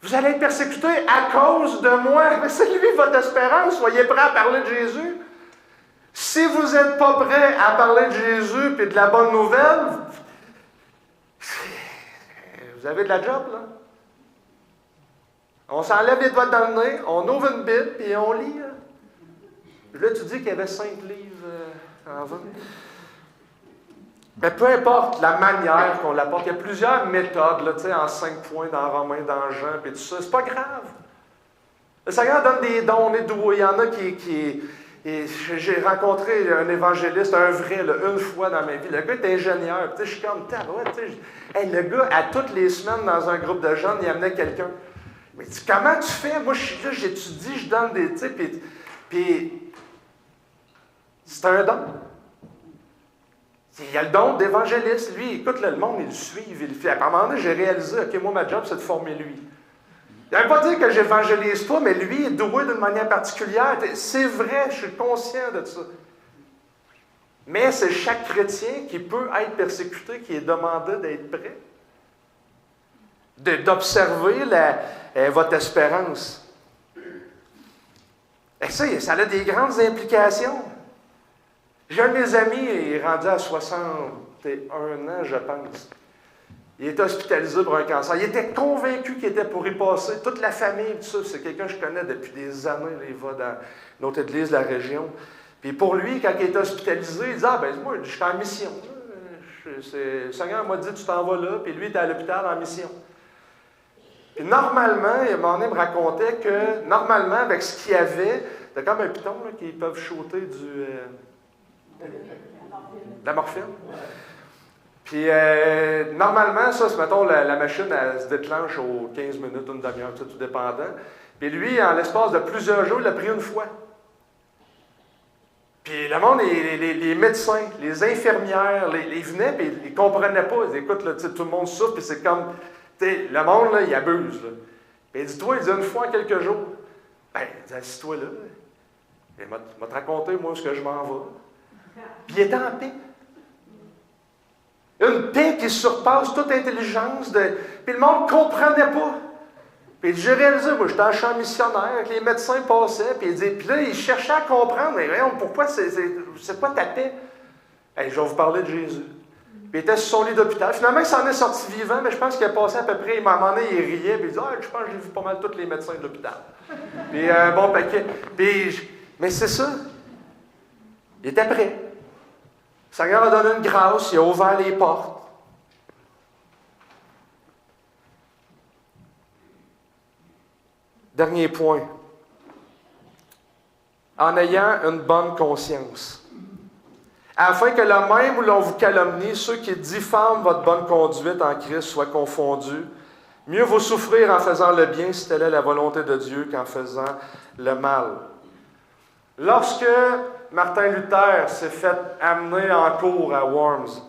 Vous allez être persécutés à cause de moi. Mais c'est lui votre espérance. Soyez prêts à parler de Jésus. Si vous n'êtes pas prêts à parler de Jésus et de la bonne nouvelle, vous avez de la job, là. On s'enlève les doigts dans le nez, on ouvre une Bible et on lit. Là, tu dis qu'il y avait 5 livres en vente. Mais peu importe la manière qu'on l'apporte, il y a plusieurs méthodes, là, tu sais, en 5 points dans Romains, dans Jean, et tout ça. C'est pas grave. Le Seigneur donne des dons, on est doués. Il y en a qui Et j'ai rencontré un évangéliste, un vrai, là, une fois dans ma vie. Le gars est ingénieur. Je suis comme, hey, le gars, à toutes les semaines, dans un groupe de jeunes, il amenait quelqu'un. Mais comment tu fais? Moi, je suis là, j'étudie, je donne des tips. Puis c'est un don. Il y a le don d'évangéliste. Lui, écoute, là, le monde, il le suit, il le fait. À un moment donné, j'ai réalisé, OK, moi, ma job, c'est de former lui. Il ne veut pas dire que j'évangélise pas, mais lui est doué d'une manière particulière. C'est vrai, je suis conscient de ça. Mais c'est chaque chrétien qui peut être persécuté, qui est demandé d'être prêt. D'observer votre espérance. Et ça a des grandes implications. J'ai un de mes amis, il est rendu à 61 ans, je pense. Il était hospitalisé pour un cancer. Il était convaincu qu'il était pour y passer. Toute la famille, tout ça, c'est quelqu'un que je connais depuis des années. Là, il va dans notre église de la région. Puis pour lui, quand il était hospitalisé, il disait, moi, je suis en mission. Le Seigneur m'a dit, tu t'en vas là. Puis lui, il était à l'hôpital en mission. Puis normalement, il me racontait que, normalement, avec ce qu'il y avait, c'était comme un piton là, qui peuvent shooter de la morphine. Puis, normalement, ça, c'est, mettons, la machine, elle se déclenche aux 15 minutes, une demi-heure, tout dépendant. Puis lui, en l'espace de plusieurs jours, il l'a pris une fois. Puis le monde, les médecins, les infirmières, ils venaient, puis ils ne comprenaient pas. Ils disaient, écoute, là, tout le monde souffre, puis c'est comme, le monde, là, il abuse. Là. Puis il dit, toi, il dit une fois en quelques jours. Ben, il dit, assis-toi là. Il m'a te raconté, moi, ce que je m'en vais. Puis il était en paix. Une paix qui surpasse toute intelligence. Puis le monde ne comprenait pas. Puis j'ai réalisé, moi, j'étais en champ missionnaire, que les médecins passaient, puis là, ils cherchaient à comprendre, mais voyons, pourquoi c'est quoi ta paix? Hey, je vais vous parler de Jésus. Puis il était sur son lit d'hôpital. Finalement, il s'en est sorti vivant, mais je pense qu'il a passé à peu près, à un moment donné, il riait, puis il disait, je pense que j'ai vu pas mal tous les médecins de l'hôpital. Puis un bon paquet. Mais c'est ça. Il était prêt. Le Seigneur a donné une grâce, il a ouvert les portes. Dernier point. En ayant une bonne conscience. Afin que le même où l'on vous calomnie, ceux qui diffament votre bonne conduite en Christ soient confondus, mieux vaut souffrir en faisant le bien si telle est la volonté de Dieu qu'en faisant le mal. Lorsque Martin Luther s'est fait amener en cours à Worms,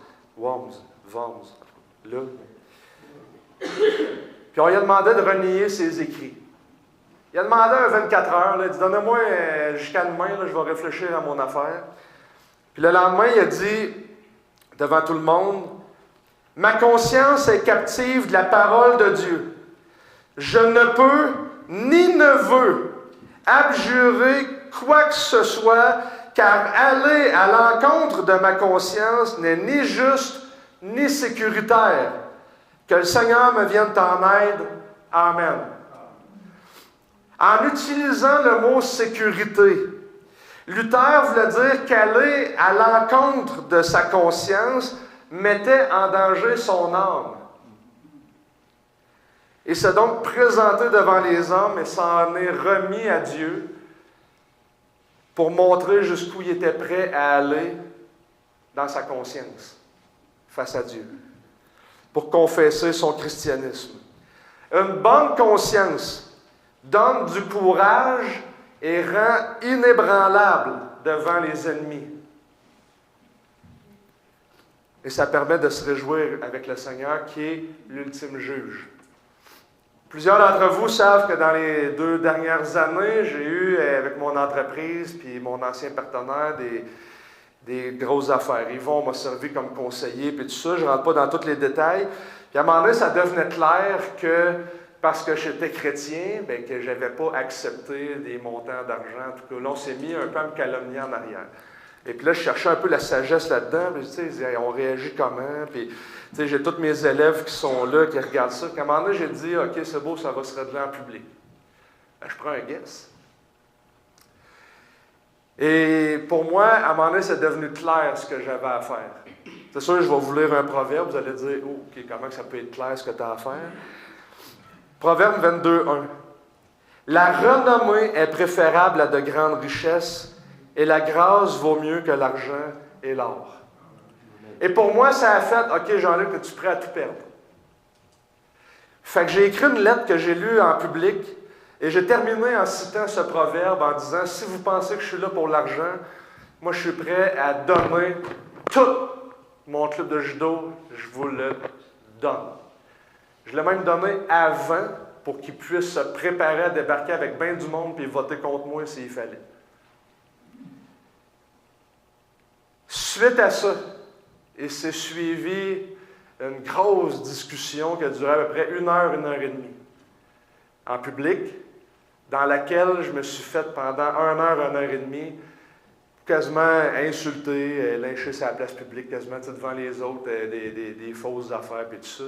là, puis on lui a demandé de renier ses écrits. Il a demandé un 24 heures, là, il dit, donnez-moi jusqu'à demain, là, je vais réfléchir à mon affaire. Puis le lendemain, il a dit, devant tout le monde, ma conscience est captive de la parole de Dieu. Je ne peux, ni ne veux, abjurer quoi que ce soit, car aller à l'encontre de ma conscience n'est ni juste, ni sécuritaire. Que le Seigneur me vienne en aide. Amen. En utilisant le mot sécurité, Luther voulait dire qu'aller à l'encontre de sa conscience mettait en danger son âme. Il s'est donc présenté devant les hommes et s'en est remis à Dieu pour montrer jusqu'où il était prêt à aller dans sa conscience, face à Dieu, pour confesser son christianisme. Une bonne conscience donne du courage et rend inébranlable devant les ennemis. Et ça permet de se réjouir avec le Seigneur qui est l'ultime juge. Plusieurs d'entre vous savent que dans les 2 dernières années, j'ai eu avec mon entreprise puis mon ancien partenaire des grosses affaires. Yvon m'a servi comme conseiller puis tout ça. Je ne rentre pas dans tous les détails. Puis à un moment donné, ça devenait clair que parce que j'étais chrétien, bien, que je n'avais pas accepté des montants d'argent. En tout cas, là, on s'est mis un peu à me calomnier en arrière. Et puis là, je cherchais un peu la sagesse là-dedans. Puis, tu sais, on réagit comment? Puis, tu sais, j'ai tous mes élèves qui sont là, qui regardent ça. Puis à un moment donné, j'ai dit, OK, c'est beau, ça va se régler en public. Ben, je prends un guess. Et pour moi, à un moment donné, c'est devenu clair ce que j'avais à faire. C'est sûr, je vais vous lire un proverbe. Vous allez dire, oh, OK, comment ça peut être clair ce que tu as à faire? Proverbe 22, 1. La renommée est préférable à de grandes richesses et la grâce vaut mieux que l'argent et l'or. Et pour moi, ça a fait, OK, Jean-Luc, es-tu prêt à tout perdre? Fait que j'ai écrit une lettre que j'ai lue en public et j'ai terminé en citant ce proverbe en disant, si vous pensez que je suis là pour l'argent, moi je suis prêt à donner tout mon club de judo, je vous le donne. Je l'ai même donné avant pour qu'il puisse se préparer à débarquer avec bien du monde et voter contre moi s'il fallait. Suite à ça, il s'est suivi une grosse discussion qui a duré à peu près 1 heure et demie en public, dans laquelle je me suis fait pendant 1 heure et demie quasiment insulter, lyncher sur la place publique, quasiment devant les autres, des fausses affaires et tout ça.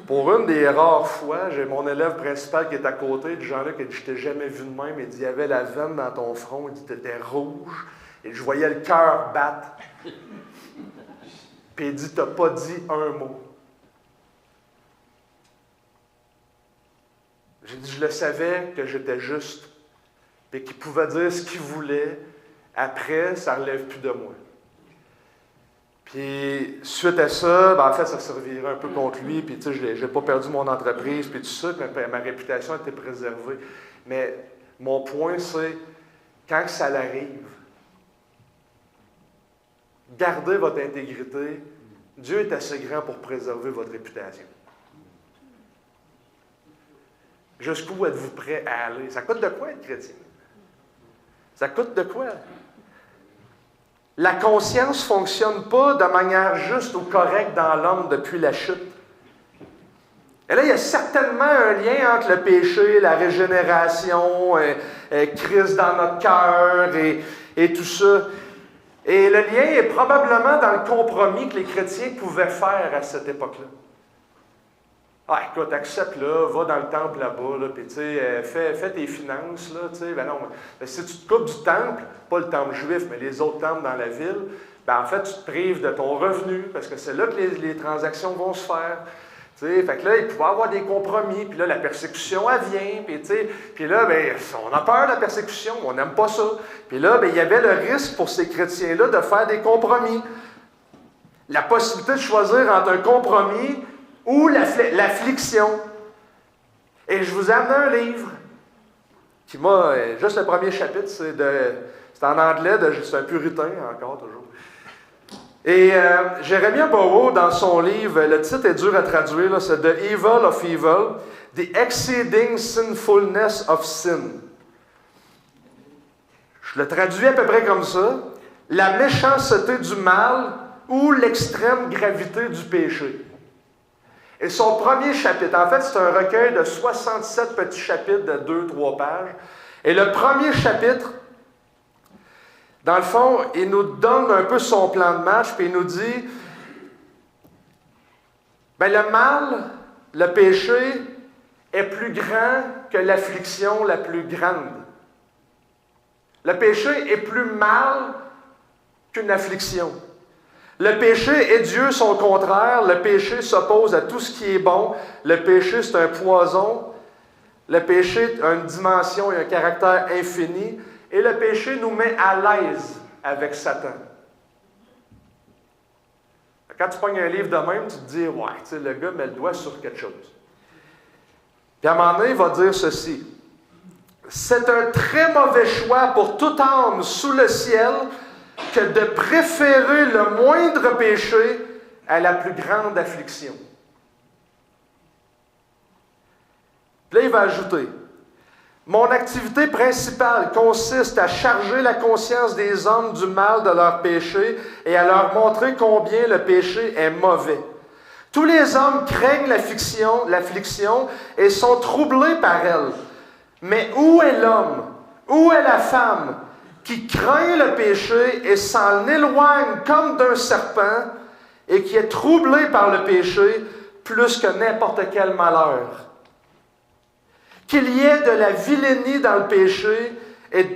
Pour une des rares fois, j'ai mon élève principal qui est à côté, Jean-Luc, il dit, je t'ai jamais vu de même, il dit, il y avait la veine dans ton front, il dit, t'étais rouge, et je voyais le cœur battre. Puis il dit, t'as pas dit un mot. J'ai dit, je le savais que j'étais juste, puis qu'il pouvait dire ce qu'il voulait. Après, ça ne relève plus de moi. Puis, suite à ça, en fait, ça servirait un peu contre lui, puis tu sais, je n'ai pas perdu mon entreprise, puis tout ça, ma réputation a été préservée. Mais mon point, c'est, quand ça l'arrive, gardez votre intégrité. Dieu est assez grand pour préserver votre réputation. Jusqu'où êtes-vous prêt à aller? Ça coûte de quoi être chrétien? Ça coûte de quoi? La conscience ne fonctionne pas de manière juste ou correcte dans l'homme depuis la chute. Et là, il y a certainement un lien entre le péché, la régénération, Christ dans notre cœur et tout ça. Et le lien est probablement dans le compromis que les chrétiens pouvaient faire à cette époque-là. Ah, écoute, accepte-là, va dans le temple là-bas, là, puis tu sais, fais tes finances, là, tu sais, ben non, ben, si tu te coupes du temple, pas le temple juif, mais les autres temples dans la ville, ben en fait, tu te prives de ton revenu, parce que c'est là que les transactions vont se faire. Tu sais, fait que là, il pouvait y avoir des compromis, puis là, la persécution, elle vient, puis tu sais, puis là, ben, on a peur de la persécution, on n'aime pas ça. Puis là, ben, il y avait le risque pour ces chrétiens-là de faire des compromis. La possibilité de choisir entre un compromis ou l'affliction. Et je vous ai amené un livre qui m'a... Juste le premier chapitre, c'est en anglais, c'est un puritain encore, toujours. Et Jeremiah Bowo, dans son livre, le titre est dur à traduire, là, c'est « The Evil of Evil, The Exceeding Sinfulness of Sin ». Je le traduis à peu près comme ça. « La méchanceté du mal ou l'extrême gravité du péché ». Et son premier chapitre, en fait, c'est un recueil de 67 petits chapitres de 2-3 pages. Et le premier chapitre, dans le fond, il nous donne un peu son plan de match, puis il nous dit, ben le mal, le péché, est plus grand que l'affliction la plus grande. Le péché est plus mal qu'une affliction. Le péché et Dieu sont contraires. Le péché s'oppose à tout ce qui est bon. Le péché, c'est un poison. Le péché a une dimension et un caractère infini. Et le péché nous met à l'aise avec Satan. Quand tu pognes un livre de même, tu te dis, ouais, tu sais, le gars met le doigt sur quelque chose. Puis à un moment donné, il va dire ceci. C'est un très mauvais choix pour toute âme sous le ciel que de préférer le moindre péché à la plus grande affliction. Puis là, il va ajouter, mon activité principale consiste à charger la conscience des hommes du mal de leur péché et à leur montrer combien le péché est mauvais. Tous les hommes craignent l'affliction et sont troublés par elle. Mais où est l'homme? Où est la femme qui craint le péché et s'en éloigne comme d'un serpent et qui est troublé par le péché plus que n'importe quel malheur? Qu'il y ait de la vilainie dans le péché et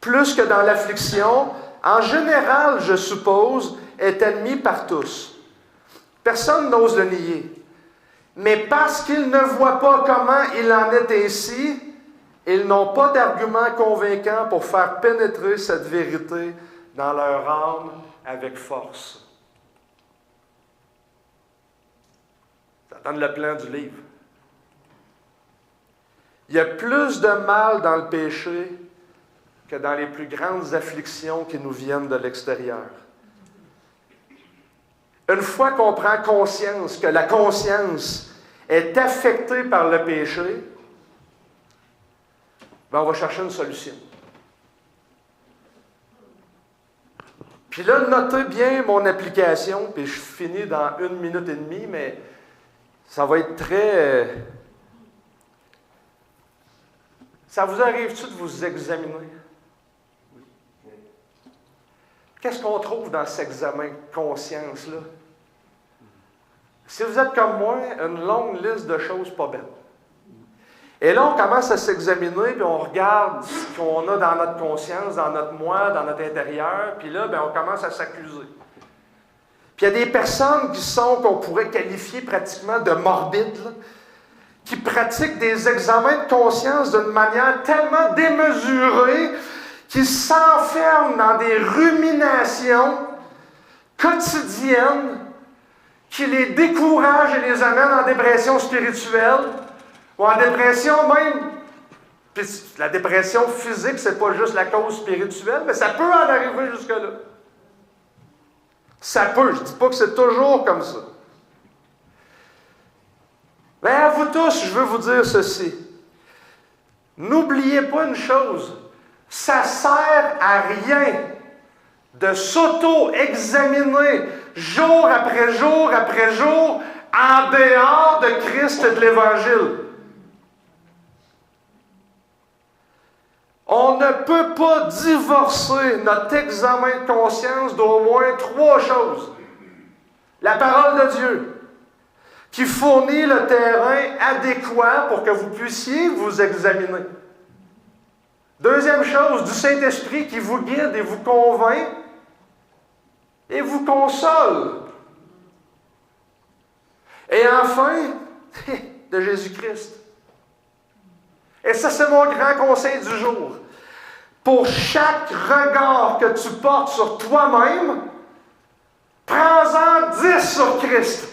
plus que dans l'affliction, en général, je suppose, est admis par tous. Personne n'ose le nier. Mais parce qu'il ne voit pas comment il en est ainsi, Ils n'ont pas d'arguments convaincants pour faire pénétrer cette vérité dans leur âme avec force. Ça donne le plan du livre. Il y a plus de mal dans le péché que dans les plus grandes afflictions qui nous viennent de l'extérieur. Une fois qu'on prend conscience que la conscience est affectée par le péché, on va chercher une solution. Puis là, notez bien mon application, puis je finis dans 1 minute et demie, mais ça va être très... Ça vous arrive-tu de vous examiner? Qu'est-ce qu'on trouve dans cet examen de conscience-là? Si vous êtes comme moi, une longue liste de choses pas belles. Et là, on commence à s'examiner, puis on regarde ce qu'on a dans notre conscience, dans notre moi, dans notre intérieur, puis là, on commence à s'accuser. Puis il y a des personnes qu'on pourrait qualifier pratiquement de morbides, là, qui pratiquent des examens de conscience d'une manière tellement démesurée qu'ils s'enferment dans des ruminations quotidiennes qui les découragent et les amènent en dépression spirituelle ou en dépression même. Puis la dépression physique, c'est pas juste la cause spirituelle, mais ça peut en arriver jusque-là. Ça peut, je ne dis pas que c'est toujours comme ça. Mais à vous tous, je veux vous dire ceci. N'oubliez pas une chose, ça ne sert à rien de s'auto-examiner jour après jour après jour en dehors de Christ et de l'Évangile. On ne peut pas divorcer notre examen de conscience d'au moins 3 choses. La parole de Dieu, qui fournit le terrain adéquat pour que vous puissiez vous examiner. Deuxième chose, du Saint-Esprit qui vous guide et vous convainc et vous console. Et enfin, de Jésus-Christ. Et ça, c'est mon grand conseil du jour. Pour chaque regard que tu portes sur toi-même, prends-en 10 sur Christ.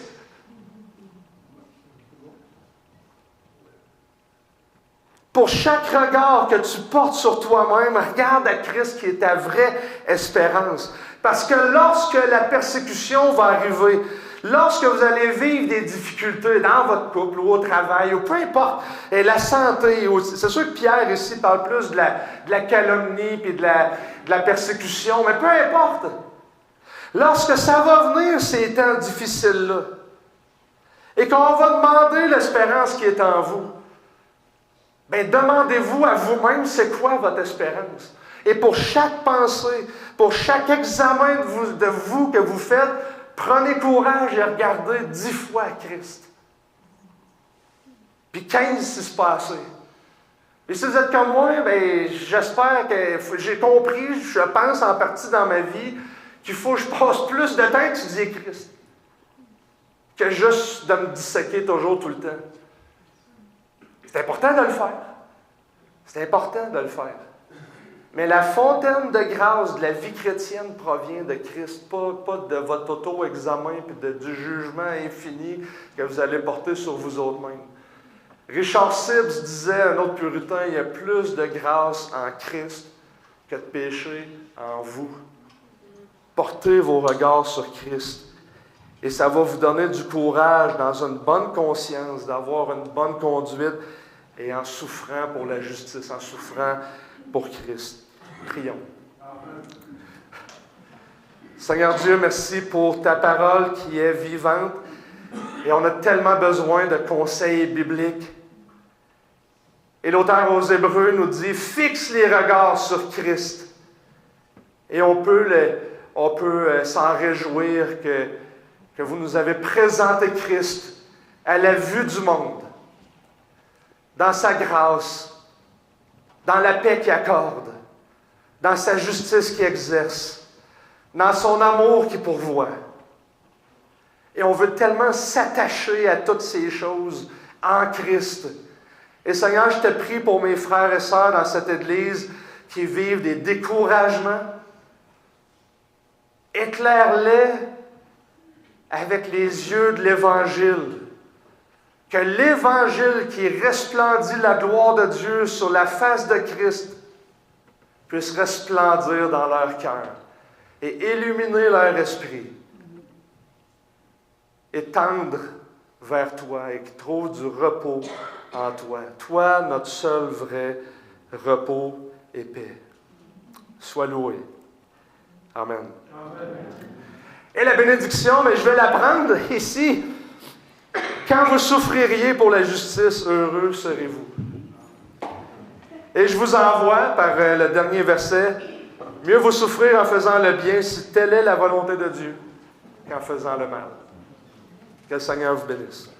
Pour chaque regard que tu portes sur toi-même, regarde à Christ qui est ta vraie espérance. Parce que lorsque la persécution va arriver, lorsque vous allez vivre des difficultés dans votre couple ou au travail, ou peu importe, et la santé, c'est sûr que Pierre ici parle plus de la calomnie et de la persécution, mais peu importe. Lorsque ça va venir, ces temps difficiles-là, et qu'on va demander l'espérance qui est en vous, demandez-vous à vous-même, c'est quoi votre espérance? Et pour chaque pensée, pour chaque examen de vous que vous faites, prenez courage et regardez 10 fois Christ. Puis 15 si c'est pas assez. Et si vous êtes comme moi, j'espère que j'ai compris, je pense en partie dans ma vie, qu'il faut que je passe plus de temps à étudier Christ que juste de me disséquer toujours tout le temps. C'est important de le faire. C'est important de le faire. Mais la fontaine de grâce de la vie chrétienne provient de Christ, pas de votre auto-examen et du jugement infini que vous allez porter sur vous autres-mêmes. Richard Sibbes disait, un autre puritain, il y a plus de grâce en Christ que de péché en vous. Portez vos regards sur Christ. Et ça va vous donner du courage dans une bonne conscience, d'avoir une bonne conduite et en souffrant pour la justice, en souffrant pour Christ. Prions. Seigneur Dieu, merci pour ta parole qui est vivante. Et on a tellement besoin de conseils bibliques. Et l'auteur aux Hébreux nous dit, fixe les regards sur Christ. Et on peut s'en réjouir que vous nous avez présenté Christ à la vue du monde, dans sa grâce, dans la paix qu'il accorde, dans sa justice qu'il exerce, dans son amour qu'il pourvoit. Et on veut tellement s'attacher à toutes ces choses en Christ. Et Seigneur, je te prie pour mes frères et sœurs dans cette Église qui vivent des découragements. Éclaire-les avec les yeux de l'Évangile. Que l'Évangile qui resplendit la gloire de Dieu sur la face de Christ puisse resplendir dans leur cœur et illuminer leur esprit et tendre vers toi et qu'ils trouvent du repos en toi. Toi, notre seul vrai repos et paix. Sois loué. Amen. Amen. Et la bénédiction, mais je vais la prendre ici. Quand vous souffririez pour la justice, heureux serez-vous. Et je vous envoie par le dernier verset, mieux vous souffrir en faisant le bien si telle est la volonté de Dieu qu'en faisant le mal. Que le Seigneur vous bénisse.